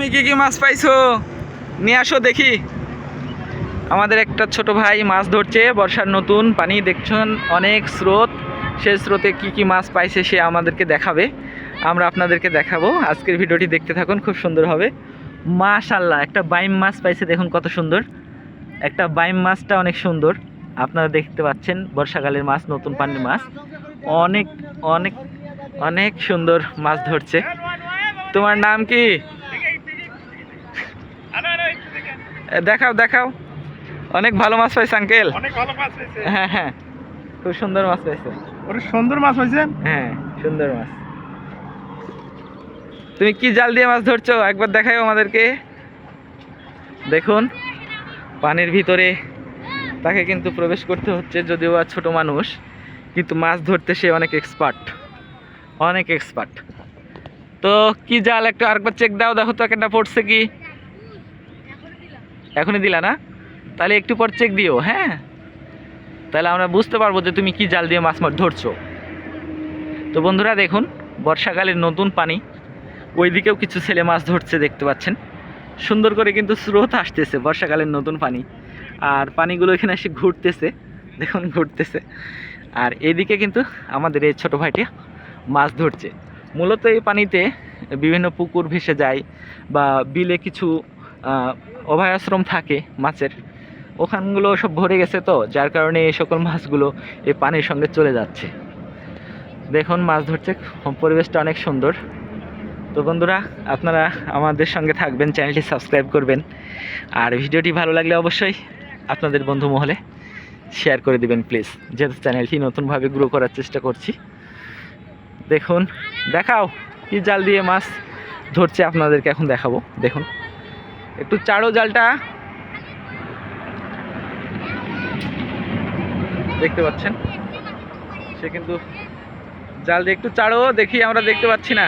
তুমি কি কি মাছ পাইছো নিয়ে আসো দেখি। আমাদের একটা ছোট ভাই মাছ ধরছে, বর্ষার নতুন পানি দেখছেন, অনেক স্রোত। সেই স্রোতে কি কি মাছ পাইছে সে আমাদেরকে দেখাবে, আমরা আপনাদেরকে দেখাবো। আজকের ভিডিওটি দেখতে থাকুন, খুব সুন্দর হবে। মাশাআল্লাহ, একটা বাইম মাছ পাইছে, দেখুন কত সুন্দর। একটা বাইম মাছটা অনেক সুন্দর, আপনারা দেখতে পাচ্ছেন। বর্ষাকালের মাছ, নতুন পানির মাছ, অনেক অনেক অনেক সুন্দর মাছ ধরছে। তোমার নাম কি? দেখাও দেখাও। অনেক ভালো মাছ পাইছে আঙ্কেল। অনেক ভালো মাছ হয়েছে। হ্যাঁ হ্যাঁ, খুব সুন্দর মাছ পাইছে। ওরে সুন্দর মাছ হয়েছে। হ্যাঁ, সুন্দর মাছ। তুমি কি জাল দিয়ে মাছ ধরছো একবার দেখাও আমাদেরকে। দেখুন, পানির ভিতরে তাকে কিন্তু প্রবেশ করতে হচ্ছে, যদিও আর ছোট মানুষ, কিন্তু মাছ ধরতে সে অনেক এক্সপার্ট, অনেক এক্সপার্ট। তো কি জাল, একটু আরেকবার চেক দাও, দেখো তো একটা পড়ছে কি। এখনই দিলা না? তাহলে একটু পর চেক দিও। হ্যাঁ, তাহলে আমরা বুঝতে পারবো যে তুমি কি জাল দিয়ে মাছ ধরছো। তো বন্ধুরা দেখুন, বর্ষাকালের নতুন পানি, ওইদিকেও কিছু ছেলে মাছ ধরছে, দেখতে পাচ্ছেন। সুন্দর করে কিন্তু স্রোত আসতেছে, বর্ষাকালের নতুন পানি, আর পানিগুলো এখানে এসে ঘুরতেছে, দেখুন ঘুরতেছে। আর এদিকে কিন্তু আমাদের এই ছোটো ভাইটি মাছ ধরছে। মূলত এই পানিতে বিভিন্ন পুকুর ভেসে যায়, বা বিলে কিছু অভয়াশ্রম থাকে মাছের, ওখানগুলো সব ভরে গেছে, তো যার কারণে এই সকল মাছগুলো এই পানির সঙ্গে চলে যাচ্ছে। দেখুন মাছ ধরছে, পরিবেশটা অনেক সুন্দর। তো বন্ধুরা, আপনারা আমাদের সঙ্গে থাকবেন, চ্যানেলটি সাবস্ক্রাইব করবেন, আর ভিডিওটি ভালো লাগলে অবশ্যই আপনাদের বন্ধু মহলে শেয়ার করে দিবেন প্লিজ, যেহেতু চ্যানেলটি নতুনভাবে গ্রো করার চেষ্টা করছি। দেখুন, দেখাও কি জাল দিয়ে মাছ ধরছে, আপনাদেরকে এখন দেখাবো। দেখুন, একটু চাড়ো জালটা, দেখতে পাচ্ছেন সে কিন্তু জাল দিয়ে একটু চাড়ো দেখি, আমরা দেখতে পাচ্ছি না।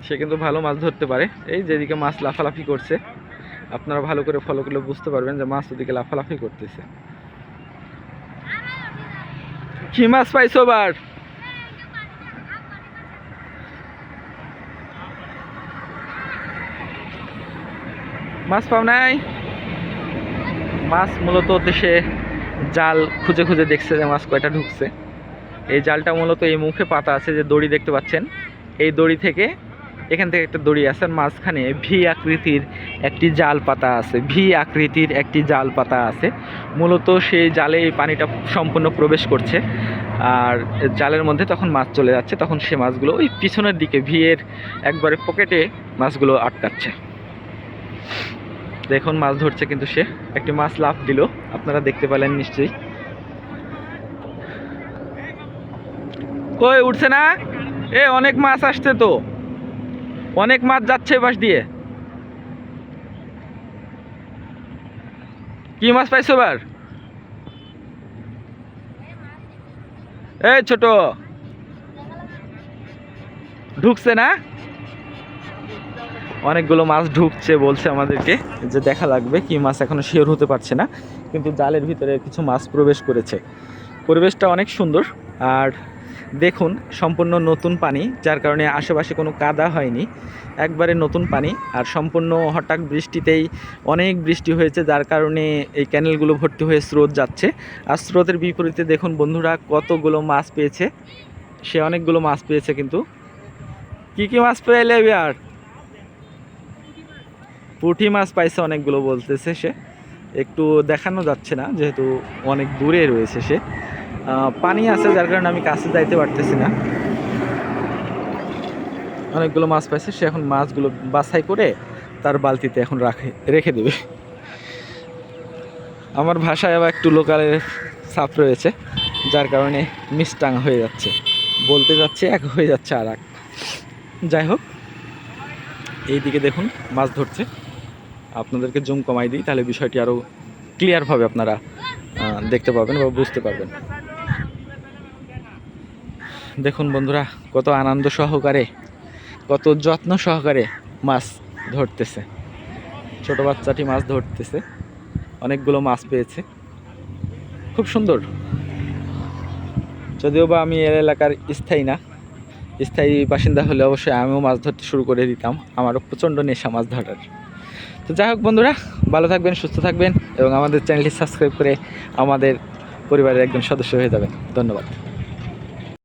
সে কিন্তু ভালো মাছ ধরতে পারে। এই যেদিকে মাছ লাফালাফি করছে, আপনারা ভালো করে ফলো করলে বুঝতে পারবেন যে মাছ ওদিকে লাফালাফি করতেছে। কি মাছ পাইছো বার? মাছ পাও নাই? মাছ মূলত সে জাল খুঁজে খুঁজে দেখছে যে মাছ কয়টা ঢুকছে। এই জালটা মূলত এই মুখে পাতা আছে, যে দড়ি দেখতে পাচ্ছেন, এই দড়ি থেকে, এখান থেকে একটা দড়ি আছে, মাঝখানে ভি আকৃতির একটি জাল পাতা আছে, ভি আকৃতির একটি জাল পাতা আছে। মূলত সেই জালে এই পানিটা সম্পূর্ণ প্রবেশ করছে, আর জালের মধ্যে তখন মাছ চলে যাচ্ছে, তখন সে মাছগুলো ওই পিছনের দিকে ভি এর একবারে পকেটে মাছগুলো আটকাচ্ছে। দেখুন মাছ ধরছে, কিন্তু সে একটি মাছ লাফ দিল, আপনারা দেখতে পেলেন নিশ্চয়ই। কই উঠছে না? অনেক মাছ আসছে, তো অনেক মাছ যাচ্ছে পাশ দিয়ে। কি মাছ পাইছো এবার? এই ছোট, ঢুকছে না? অনেকগুলো মাছ ঢুকছে বলছে আমাদেরকে, যে দেখা লাগবে কি মাছ, এখনো শিওর হতে পারছে না, কিন্তু জালের ভিতরে কিছু মাছ প্রবেশ করেছে। পরিবেশটা অনেক সুন্দর, আর দেখুন সম্পূর্ণ নতুন পানি, যার কারণে আশেপাশে কোনো কাদা হয়নি, একবারে নতুন পানি। আর সম্পূর্ণ হঠাৎ বৃষ্টিতেই অনেক বৃষ্টি হয়েছে, যার কারণে এই ক্যানেলগুলো ভর্তি হয়ে স্রোত যাচ্ছে। আর স্রোতের বিপরীতে দেখুন বন্ধুরা, কতগুলো মাছ পেয়েছে সে, অনেকগুলো মাছ পেয়েছে। কিন্তু কি কি মাছ পেলে আর? পুঁটি মাছ পাইছে অনেকগুলো বলতেছে সে, একটু দেখানো যাচ্ছে না যেহেতু অনেক দূরে রয়েছে সে, পানি আছে যার কারণে আমি কাছে যাইতে পারতেছি না। অনেকগুলো মাছ পাইছে সে, এখন মাছগুলো বাছাই করে তার বালতিতে এখন রেখে দেবে। আমার ভাষায় আবার একটু লোকালের ছাপ রয়েছে, যার কারণে মিস্টাং হয়ে যাচ্ছে, বলতে যাচ্ছে এক হয়ে যাচ্ছে আর এক। যাই হোক, এইদিকে দেখুন মাছ ধরছে, আপনাদেরকে জুম কমাই দিই, তাহলে বিষয়টি আরও ক্লিয়ারভাবে আপনারা দেখতে পাবেন বা বুঝতে পারবেন। দেখুন বন্ধুরা, কত আনন্দ সহকারে, কত যত্ন সহকারে মাছ ধরতেছে। ছোট বাচ্চাটি মাছ ধরতেছে, অনেকগুলো মাছ পেয়েছে, খুব সুন্দর। যদিও বা আমি এর এলাকার স্থায়ী না, স্থায়ী বাসিন্দা হলে অবশ্যই আমিও মাছ ধরতে শুরু করে দিতাম, আমারও প্রচণ্ড নেশা মাছ ধরার। তো যাই হোক বন্ধুরা, ভালো থাকবেন, সুস্থ থাকবেন এবং আমাদের চ্যানেলটি সাবস্ক্রাইব করে আমাদের পরিবারের একজন সদস্য হয়ে যাবেন। ধন্যবাদ।